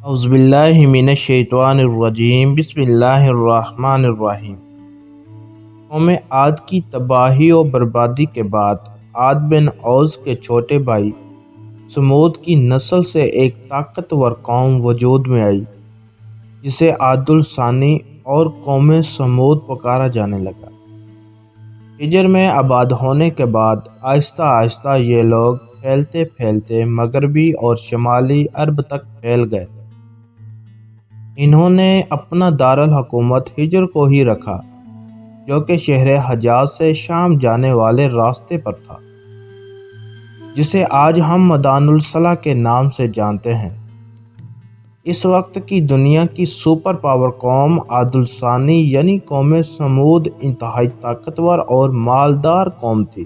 اعوذ باللہ من الشیطان الرجیم بسم اللہ الرحمن الرحیم۔ قوم عاد کی تباہی و بربادی کے بعد عاد بن اوس کے چھوٹے بھائی سمود کی نسل سے ایک طاقتور قوم وجود میں آئی جسے عاد الثانی اور قوم سمود پکارا جانے لگا۔ ہجر میں آباد ہونے کے بعد آہستہ آہستہ یہ لوگ پھیلتے پھیلتے مغربی اور شمالی عرب تک پھیل گئے۔ انہوں نے اپنا دارالحکومت ہجر کو ہی رکھا جو کہ شہر حجاز سے شام جانے والے راستے پر تھا، جسے آج ہم مدائن الصلاح کے نام سے جانتے ہیں۔ اس وقت کی دنیا کی سپر پاور قوم عاد الثانی یعنی قوم سمود انتہائی طاقتور اور مالدار قوم تھی۔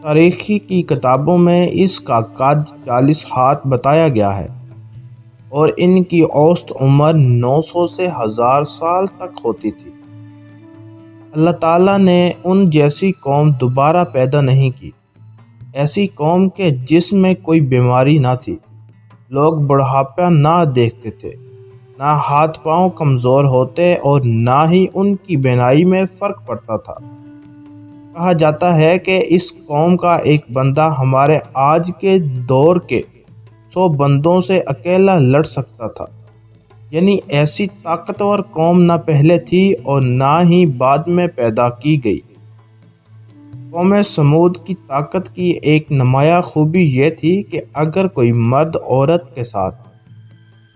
تاریخ کی کتابوں میں اس کا قد 40 ہاتھ بتایا گیا ہے اور ان کی اوسط عمر 900 سے 1000 سال تک ہوتی تھی۔ اللہ تعالیٰ نے ان جیسی قوم دوبارہ پیدا نہیں کی، ایسی قوم کے جسم میں کوئی بیماری نہ تھی، لوگ بڑھاپا نہ دیکھتے تھے، نہ ہاتھ پاؤں کمزور ہوتے اور نہ ہی ان کی بینائی میں فرق پڑتا تھا۔ کہا جاتا ہے کہ اس قوم کا ایک بندہ ہمارے آج کے دور کے 100 بندوں سے اکیلا لڑ سکتا تھا، یعنی ایسی طاقتور قوم نہ پہلے تھی اور نہ ہی بعد میں پیدا کی گئی۔ قوم سمود کی طاقت کی ایک نمایاں خوبی یہ تھی کہ اگر کوئی مرد عورت کے ساتھ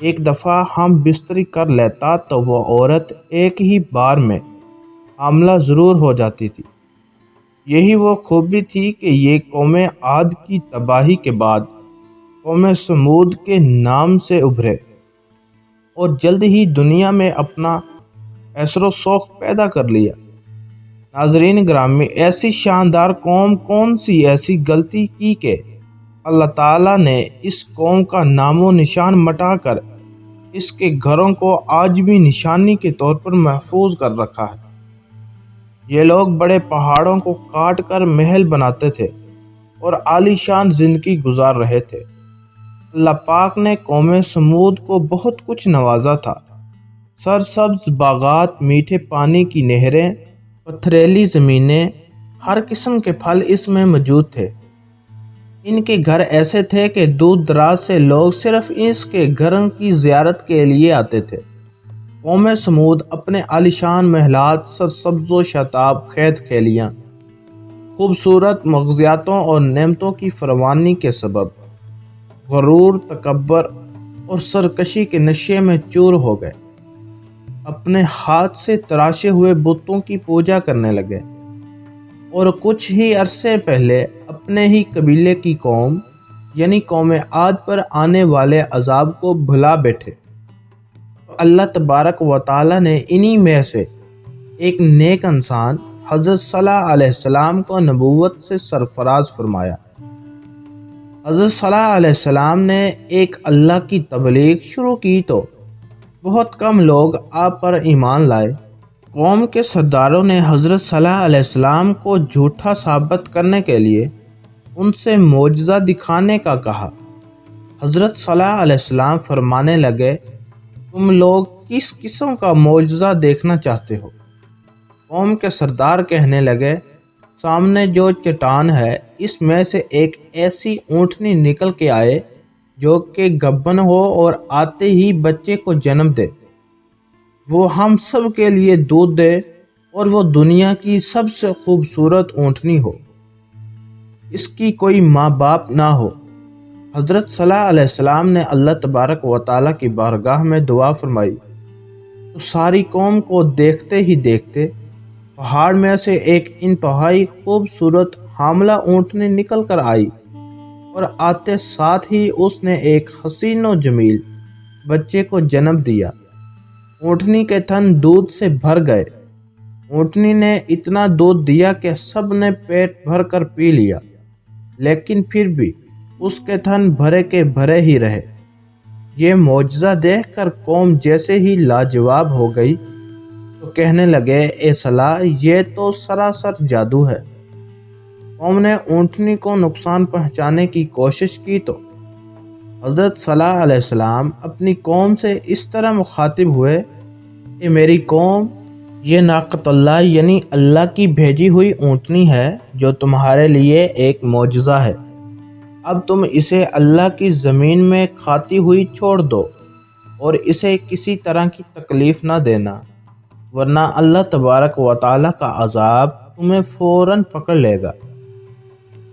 ایک دفعہ ہم بستری کر لیتا تو وہ عورت ایک ہی بار میں حاملہ ضرور ہو جاتی تھی۔ یہی وہ خوبی تھی کہ یہ قوم عاد کی تباہی کے بعد قوم سمود کے نام سے ابھرے اور جلد ہی دنیا میں اپنا اثر و شوق پیدا کر لیا۔ ناظرین گرامی، ایسی شاندار قوم کون سی ایسی غلطی کی کہ اللہ تعالیٰ نے اس قوم کا نام و نشان مٹا کر اس کے گھروں کو آج بھی نشانی کے طور پر محفوظ کر رکھا ہے۔ یہ لوگ بڑے پہاڑوں کو کاٹ کر محل بناتے تھے اور عالی شان زندگی گزار رہے تھے۔ اللہ پاک نے قوم سمود کو بہت کچھ نوازا تھا۔ سرسبز باغات، میٹھے پانی کی نہریں، پتھریلی زمینیں، ہر قسم کے پھل اس میں موجود تھے۔ ان کے گھر ایسے تھے کہ دور دراز سے لوگ صرف اس کے گھروں کی زیارت کے لیے آتے تھے۔ قوم سمود اپنے عالیشان محلات، سرسبز و شاداب کھیت کھلیاں، خوبصورت مغزیاتوں اور نعمتوں کی فراوانی کے سبب غرور، تکبر اور سرکشی کے نشے میں چور ہو گئے۔ اپنے ہاتھ سے تراشے ہوئے بتوں کی پوجا کرنے لگے اور کچھ ہی عرصے پہلے اپنے ہی قبیلے کی قوم یعنی قوم عاد پر آنے والے عذاب کو بھلا بیٹھے۔ اللہ تبارک و تعالیٰ نے انہی میں سے ایک نیک انسان حضرت صالح علیہ السلام کو نبوت سے سرفراز فرمایا۔ حضرت صالح علیہ السلام نے ایک اللہ کی تبلیغ شروع کی تو بہت کم لوگ آپ پر ایمان لائے۔ قوم کے سرداروں نے حضرت صالح علیہ السلام کو جھوٹا ثابت کرنے کے لیے ان سے معجزہ دکھانے کا کہا۔ حضرت صالح علیہ السلام فرمانے لگے، تم لوگ کس قسم کا معجزہ دیکھنا چاہتے ہو؟ قوم کے سردار کہنے لگے، سامنے جو چٹان ہے اس میں سے ایک ایسی اونٹنی نکل کے آئے جو کہ گبن ہو اور آتے ہی بچے کو جنم دے، وہ ہم سب کے لیے دودھ دے اور وہ دنیا کی سب سے خوبصورت اونٹنی ہو، اس کی کوئی ماں باپ نہ ہو۔ حضرت صالح علیہ السلام نے اللہ تبارک و تعالیٰ کی بارگاہ میں دعا فرمائی تو ساری قوم کو دیکھتے ہی دیکھتے پہاڑ میں سے ایک انتہائی خوبصورت حاملہ اونٹنی نکل کر آئی اور آتے ساتھ ہی اس نے ایک حسین و جمیل بچے کو جنم دیا۔ اونٹنی کے تھن دودھ سے بھر گئے۔ اونٹنی نے اتنا دودھ دیا کہ سب نے پیٹ بھر کر پی لیا، لیکن پھر بھی اس کے تھن بھرے کے بھرے ہی رہے۔ یہ معجزہ دیکھ کر قوم جیسے ہی لاجواب ہو گئی تو کہنے لگے، اے صالح، یہ تو سراسر جادو ہے۔ قوم نے اونٹنی کو نقصان پہنچانے کی کوشش کی تو حضرت صالح علیہ السلام اپنی قوم سے اس طرح مخاطب ہوئے کہ میری قوم، یہ ناقۃ اللہ یعنی اللہ کی بھیجی ہوئی اونٹنی ہے جو تمہارے لیے ایک معجزہ ہے۔ اب تم اسے اللہ کی زمین میں کھاتی ہوئی چھوڑ دو اور اسے کسی طرح کی تکلیف نہ دینا، ورنہ اللہ تبارک و تعالیٰ کا عذاب تمہیں فوراً پکڑ لے گا۔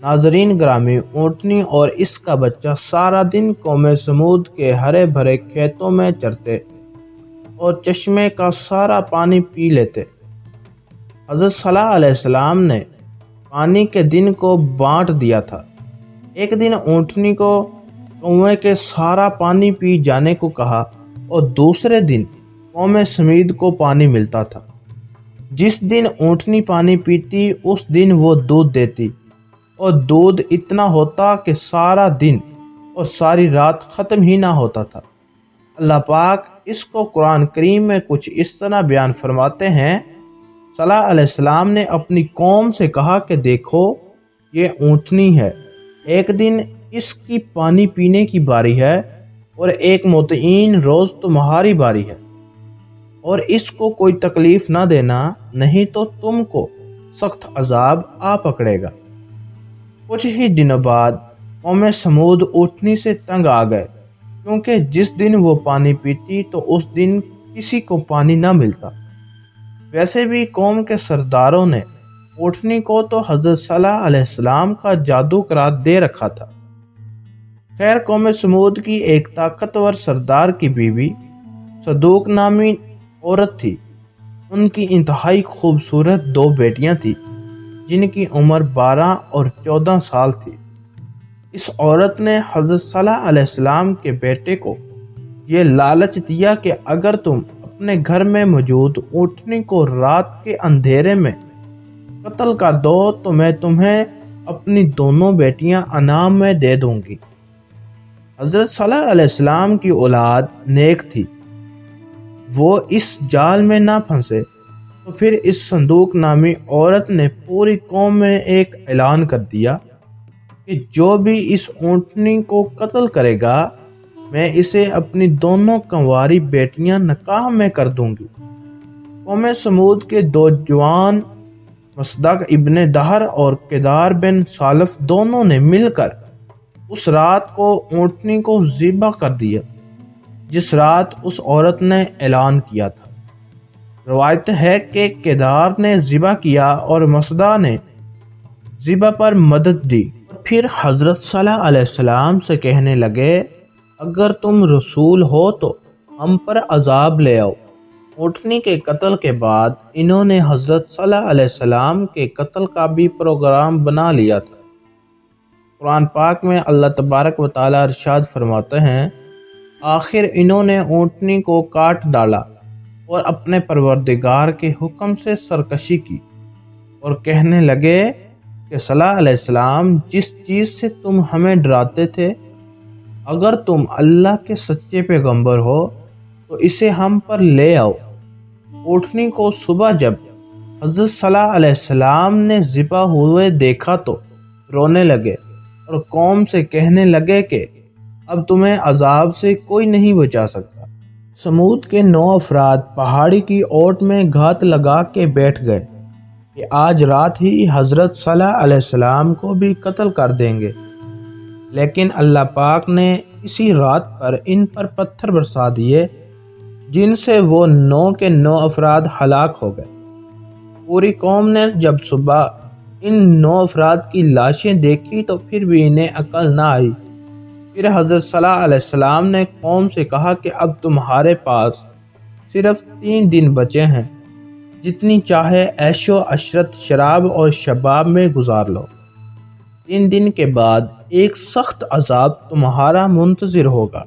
ناظرین گرامی، اونٹنی اور اس کا بچہ سارا دن قوم سمود کے ہرے بھرے کھیتوں میں چرتے اور چشمے کا سارا پانی پی لیتے۔ حضرت صالح علیہ السلام نے پانی کے دن کو بانٹ دیا تھا۔ ایک دن اونٹنی کو کنویں کے سارا پانی پی جانے کو کہا اور دوسرے دن قوم سمید کو پانی ملتا تھا۔ جس دن اونٹنی پانی پیتی اس دن وہ دودھ دیتی اور دودھ اتنا ہوتا کہ سارا دن اور ساری رات ختم ہی نہ ہوتا تھا۔ اللہ پاک اس کو قرآن کریم میں کچھ اس طرح بیان فرماتے ہیں۔ صالح علیہ السلام نے اپنی قوم سے کہا کہ دیکھو، یہ اونٹنی ہے، ایک دن اس کی پانی پینے کی باری ہے اور ایک متعین روز تمہاری باری ہے، اور اس کو کوئی تکلیف نہ دینا، نہیں تو تم کو سخت عذاب آ پکڑے گا۔ کچھ ہی دنوں بعد قوم سمود اونٹنی سے تنگ آ گئے، کیونکہ جس دن وہ پانی پیتی تو اس دن کسی کو پانی نہ ملتا۔ ویسے بھی قوم کے سرداروں نے اونٹنی کو تو حضرت صالح علیہ السلام کا جادو قرار دے رکھا تھا۔ خیر، قوم سمود کی ایک طاقتور سردار کی بیوی صدوق نامی عورت تھی۔ ان کی انتہائی خوبصورت دو بیٹیاں تھیں جن کی عمر 12 اور 14 سال تھی۔ اس عورت نے حضرت صالح علیہ السلام کے بیٹے کو یہ لالچ دیا کہ اگر تم اپنے گھر میں موجود اونٹنی کو رات کے اندھیرے میں قتل کر دو تو میں تمہیں اپنی دونوں بیٹیاں انعام میں دے دوں گی۔ حضرت صالح علیہ السلام کی اولاد نیک تھی، وہ اس جال میں نہ پھنسے، تو پھر اس صندوق نامی عورت نے پوری قوم میں ایک اعلان کر دیا کہ جو بھی اس اونٹنی کو قتل کرے گا میں اسے اپنی دونوں کنواری بیٹیاں نکاح میں کر دوں گی۔ قوم سمود کے دو جوان مصدق ابن دہر اور کدار بن سالف دونوں نے مل کر اس رات کو اونٹنی کو ذبح کر دیا جس رات اس عورت نے اعلان کیا تھا۔ روایت ہے کہ کدار نے ذبح کیا اور مصدق نے ذبح پر مدد دی، پھر حضرت صالح علیہ السلام سے کہنے لگے اگر تم رسول ہو تو ہم پر عذاب لے آؤ۔ اونٹنی کے قتل کے بعد انہوں نے حضرت صالح علیہ السلام کے قتل کا بھی پروگرام بنا لیا تھا۔ قرآن پاک میں اللہ تبارک و تعالیٰ ارشاد فرماتے ہیں، آخر انہوں نے اونٹنی کو کاٹ ڈالا اور اپنے پروردگار کے حکم سے سرکشی کی اور کہنے لگے کہ صالح علیہ السلام، جس چیز سے تم ہمیں ڈراتے تھے، اگر تم اللہ کے سچے پیغمبر ہو تو اسے ہم پر لے آؤ۔ اونٹنی کو صبح جب حضرت صالح علیہ السلام نے ذبح ہوئے دیکھا تو رونے لگے اور قوم سے کہنے لگے کہ اب تمہیں عذاب سے کوئی نہیں بچا سکتا۔ سمود کے 9 افراد پہاڑی کی اوٹ میں گھات لگا کے بیٹھ گئے کہ آج رات ہی حضرت صالح علیہ السلام کو بھی قتل کر دیں گے، لیکن اللہ پاک نے اسی رات پر ان پر پتھر برسا دیے جن سے وہ 9 کے 9 افراد ہلاک ہو گئے۔ پوری قوم نے جب صبح ان 9 افراد کی لاشیں دیکھی تو پھر بھی انہیں عقل نہ آئی۔ پھر حضرت صالح علیہ السلام نے قوم سے کہا کہ اب تمہارے پاس صرف 3 دن بچے ہیں، جتنی چاہے عیش و عشرت، شراب اور شباب میں گزار لو۔ 3 دن کے بعد ایک سخت عذاب تمہارا منتظر ہوگا۔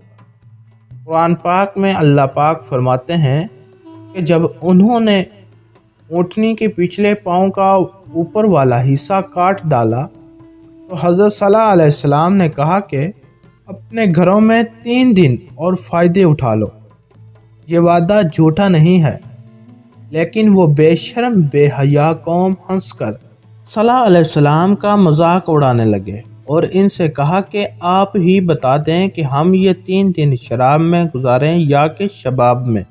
قرآن پاک میں اللہ پاک فرماتے ہیں کہ جب انہوں نے اونٹنی کے پچھلے پاؤں کا اوپر والا حصہ کاٹ ڈالا تو حضرت صالح علیہ السلام نے کہا کہ اپنے گھروں میں 3 دن اور فائدے اٹھا لو، یہ وعدہ جھوٹا نہیں ہے۔ لیکن وہ بے شرم بے حیا قوم ہنس کر صالح علیہ السلام کا مذاق اڑانے لگے اور ان سے کہا کہ آپ ہی بتا دیں کہ ہم یہ 3 دن شراب میں گزاریں یا کہ شباب میں۔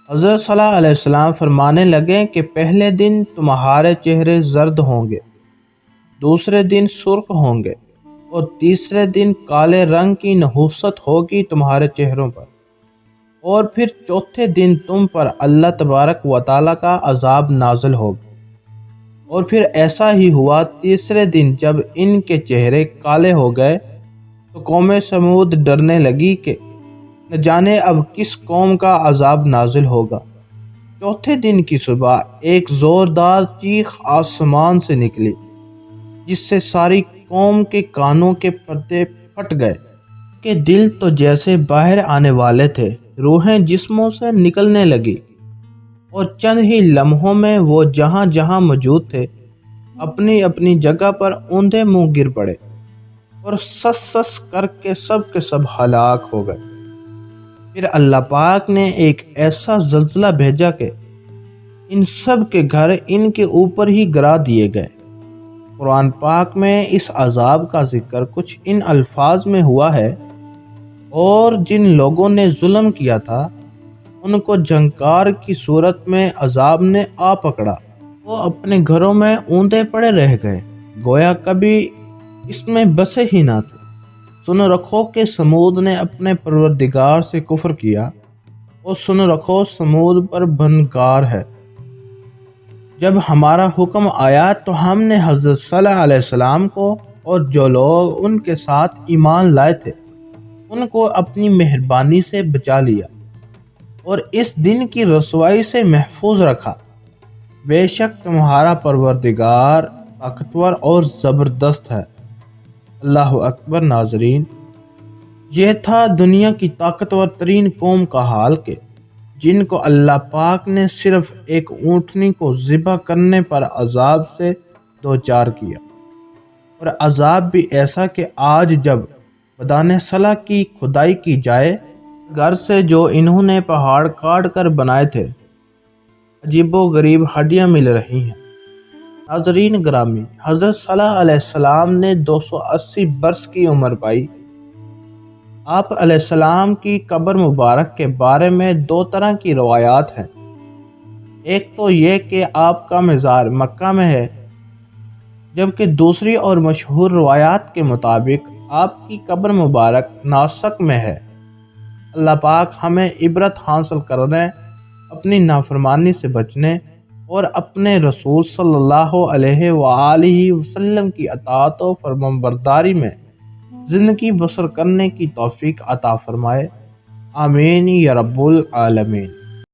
حضرت صلی اللہ علیہ وسلم فرمانے لگے کہ پہلے دن تمہارے چہرے زرد ہوں گے، دوسرے دن سرخ ہوں گے، اور تیسرے دن کالے رنگ کی نحوست ہوگی تمہارے چہروں پر، اور پھر چوتھے دن تم پر اللہ تبارک و تعالیٰ کا عذاب نازل ہوگا۔ اور پھر ایسا ہی ہوا، تیسرے دن جب ان کے چہرے کالے ہو گئے تو قوم سمود ڈرنے لگی کہ نہ جانے اب کس قوم کا عذاب نازل ہوگا۔ چوتھے دن کی صبح ایک زوردار چیخ آسمان سے نکلی، جس سے ساری قوم کے کانوں کے پردے پھٹ گئے کہ دل تو جیسے باہر آنے والے تھے، روحیں جسموں سے نکلنے لگی، اور چند ہی لمحوں میں وہ جہاں جہاں موجود تھے اپنی اپنی جگہ پر اوندھے منہ گر پڑے، اور سس سس کر کے سب ہلاک ہو گئے۔ پھر اللہ پاک نے ایک ایسا زلزلہ بھیجا کہ ان سب کے گھر ان کے اوپر ہی گرا دیے گئے۔ قرآن پاک میں اس عذاب کا ذکر کچھ ان الفاظ میں ہوا ہے: اور جن لوگوں نے ظلم کیا تھا ان کو جھنکار کی صورت میں عذاب نے آ پکڑا، وہ اپنے گھروں میں اوندے پڑے رہ گئے، گویا کبھی اس میں بسے ہی نہ تھے۔ سن رکھو کہ سمود نے اپنے پروردگار سے کفر کیا، اور سن رکھو سمود پر بھنکار ہے۔ جب ہمارا حکم آیا تو ہم نے حضرت صلی اللہ علیہ وسلم کو اور جو لوگ ان کے ساتھ ایمان لائے تھے ان کو اپنی مہربانی سے بچا لیا، اور اس دن کی رسوائی سے محفوظ رکھا۔ بے شک تمہارا پروردگار طاقتور اور زبردست ہے۔ اللہ اکبر۔ ناظرین، یہ تھا دنیا کی طاقتور ترین قوم کا حال کہ جن کو اللہ پاک نے صرف ایک اونٹنی کو ذبح کرنے پر عذاب سے دوچار کیا، اور عذاب بھی ایسا کہ آج جب بدانے صلاح کی کھدائی کی جائے، گھر سے جو انہوں نے پہاڑ کاٹ کر بنائے تھے عجیب و غریب ہڈیاں مل رہی ہیں۔ ناظرین گرامی، حضرت صلی اللہ علیہ وسلم نے 280 برس کی عمر پائی۔ آپ علیہ السلام کی قبر مبارک کے بارے میں 2 طرح کی روایات ہیں۔ ایک تو یہ کہ آپ کا مزار مکہ میں ہے، جبکہ دوسری اور مشہور روایات کے مطابق آپ کی قبر مبارک ناسک میں ہے۔ اللہ پاک ہمیں عبرت حاصل کرنے، اپنی نافرمانی سے بچنے اور اپنے رسول صلی اللہ علیہ وآلہ وسلم کی اطاعت و فرمانبرداری میں زندگی بسر کرنے کی توفیق عطا فرمائے۔ آمین یا رب العالمین۔